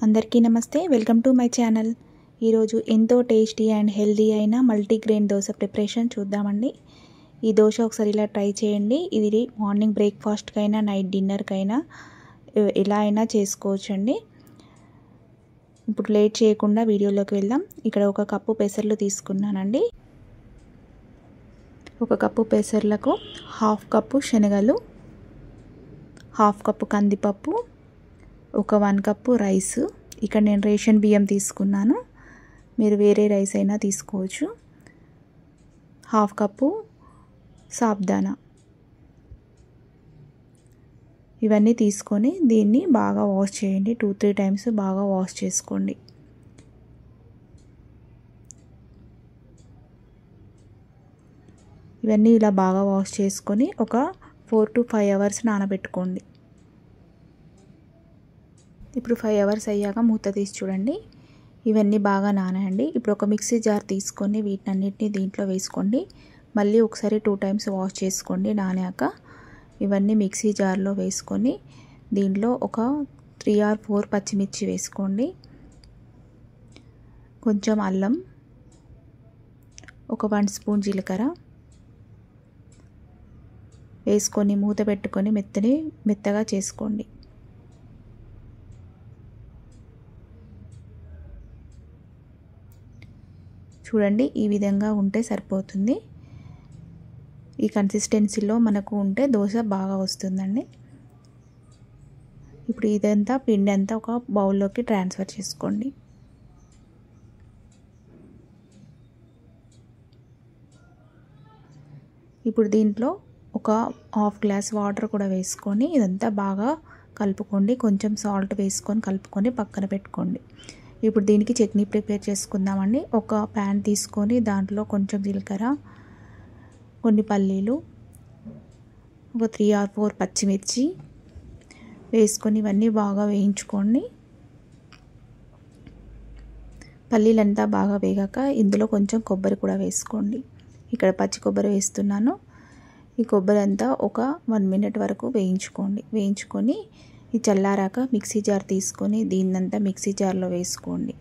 అందరికీ నమస్తే, welcome to my channel. ఈరోజు ఎంతో టేస్టీ అండ్ హెల్దీ అయిన మల్టీగ్రెయిన్ దోశ ప్రిపరేషన్ చూద్దామండి. ఈ దోశ ఒకసారి ఇలా ట్రై చేయండి. ఇది మార్నింగ్ బ్రేక్ఫాస్ట్కైనా నైట్ డిన్నర్కైనా ఎలా అయినా చేసుకోవచ్చండి. ఇప్పుడు లేట్ చేయకుండా వీడియోలోకి వెళ్దాం. ఇక్కడ ఒక కప్పు పెసర్లు తీసుకున్నానండి. ఒక కప్పు పెసర్లకు హాఫ్ కప్పు శనగలు, హాఫ్ కప్పు కందిపప్పు, ఒక 1 కప్పు రైస్. ఇక్కడ నేను రేషన్ బియ్యం తీసుకున్నాను, మీరు వేరే రైస్ అయినా తీసుకోవచ్చు. Half cup sabudana. ఇవన్నీ తీసుకొని దీన్ని బాగా వాష్ చేయండి. 2-3 టైమ్స్ బాగా వాష్ చేసుకోండి. ఇవన్నీ ఇలా బాగా వాష్ చేసుకొని ఒక 4 to 5 అవర్స్ నానబెట్టుకోండి. ఇప్పుడు 5 అవర్స్ అయ్యాక మూత తీసి చూడండి. ఇవన్నీ బాగా నానాయండి. ఇప్పుడు ఒక మిక్సీ జార్ తీసుకొని వీటన్నిటిని దీంట్లో వేసుకోండి. మళ్ళీ ఒకసారి 2 టైమ్స్ వాష్ చేసుకోండి నానాక. ఇవన్నీ మిక్సీ జార్లో వేసుకొని దీంట్లో ఒక 3 or 4 పచ్చిమిర్చి వేసుకోండి. కొంచెం అల్లం, ఒక 1 స్పూన్ జీలకర్ర వేసుకొని మూత పెట్టుకొని మెత్తగా చేసుకోండి. చూడండి, ఈ విధంగా ఉంటే సరిపోతుంది. ఈ కన్సిస్టెన్సీలో మనకు ఉంటే దోశ బాగా వస్తుందండి. ఇప్పుడు ఇదంతా పిండి అంతా ఒక బౌల్లోకి ట్రాన్స్ఫర్ చేసుకోండి. ఇప్పుడు దీంట్లో ఒక హాఫ్ గ్లాస్ వాటర్ కూడా వేసుకొని ఇదంతా బాగా కలుపుకోండి. కొంచెం సాల్ట్ వేసుకొని కలుపుకొని పక్కన పెట్టుకోండి. ఇప్పుడు దీనికి చట్నీ ప్రిపేర్ చేసుకుందామండి. ఒక ప్యాన్ తీసుకొని దాంట్లో కొంచెం జీలకర్ర, కొన్ని పల్లీలు, ఒక 3 or 4 పచ్చిమిర్చి వేసుకొని ఇవన్నీ బాగా వేయించుకోండి. పల్లీలంతా బాగా వేగాక ఇందులో కొంచెం కొబ్బరి కూడా వేసుకోండి. ఇక్కడ పచ్చి కొబ్బరి వేస్తున్నాను. ఈ కొబ్బరి అంతా ఒక 1 minute వరకు వేయించుకొని ఈ చల్లారాక మిక్సీ జార్ తీసుకొని దీన్నంతా మిక్సీ జార్లో వేసుకోండి.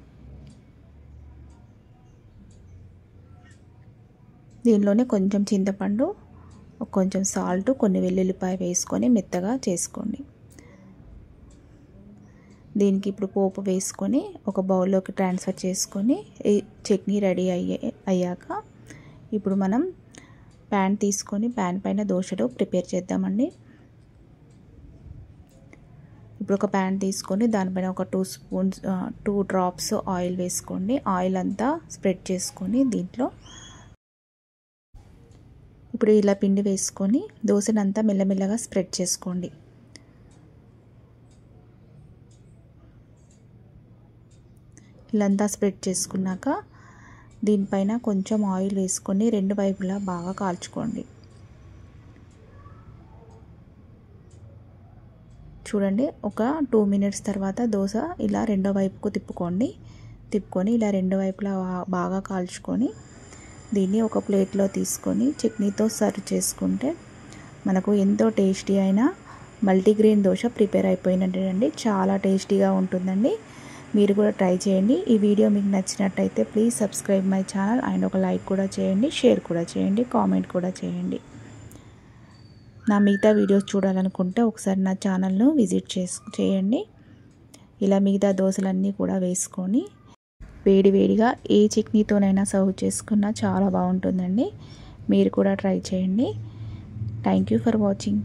దీనిలోనే కొంచెం చింతపండు, కొంచెం సాల్ట్, కొన్ని వెల్లుల్లిపాయ వేసుకొని మెత్తగా చేసుకోండి. దీనికి ఇప్పుడు పోపు వేసుకొని ఒక బౌల్లోకి ట్రాన్స్ఫర్ చేసుకొని ఈ చట్నీ రెడీ అయ్యాక ఇప్పుడు మనం ప్యాన్ తీసుకొని ప్యాన్ పైన దోశలు ప్రిపేర్ చేద్దామండి. ఇప్పుడు ఒక ప్యాన్ తీసుకొని దానిపైన ఒక 2 drops ఆయిల్ వేసుకోండి. ఆయిల్ అంతా స్ప్రెడ్ చేసుకొని దీంట్లో ఇప్పుడు ఇలా పిండి వేసుకొని దోశనంతా మెల్లమెల్లగా స్ప్రెడ్ చేసుకోండి. ఇలా అంతా స్ప్రెడ్ చేసుకున్నాక దీనిపైన కొంచెం ఆయిల్ వేసుకొని 2 వైపులా బాగా కాల్చుకోండి. చూడండి, ఒక 2 minutes తర్వాత దోశ ఇలా రెండో వైపుకు తిప్పుకొని ఇలా 2 వైపులా బాగా కాల్చుకొని దీన్ని ఒక ప్లేట్లో తీసుకొని చట్నీతో సర్వ్ చేసుకుంటే మనకు ఎంతో టేస్టీ అయిన మల్టీగ్రెయిన్ దోశ ప్రిపేర్ అయిపోయినట్టండి. చాలా టేస్టీగా ఉంటుందండి. మీరు కూడా ట్రై చేయండి. ఈ వీడియో మీకు నచ్చినట్టయితే please subscribe my channel and ఒక లైక్ కూడా చేయండి, షేర్ కూడా చేయండి, కామెంట్ కూడా చేయండి. నా మిగతా వీడియోస్ చూడాలనుకుంటే ఒకసారి నా ఛానల్ను విజిట్ చేయండి. ఇలా మిగతా దోశలన్నీ కూడా వేసుకొని వేడివేడిగా ఏ చట్నీతోనైనా సర్వ్ చేసుకున్నా చాలా బాగుంటుందండి. మీరు కూడా ట్రై చేయండి. Thank you for watching.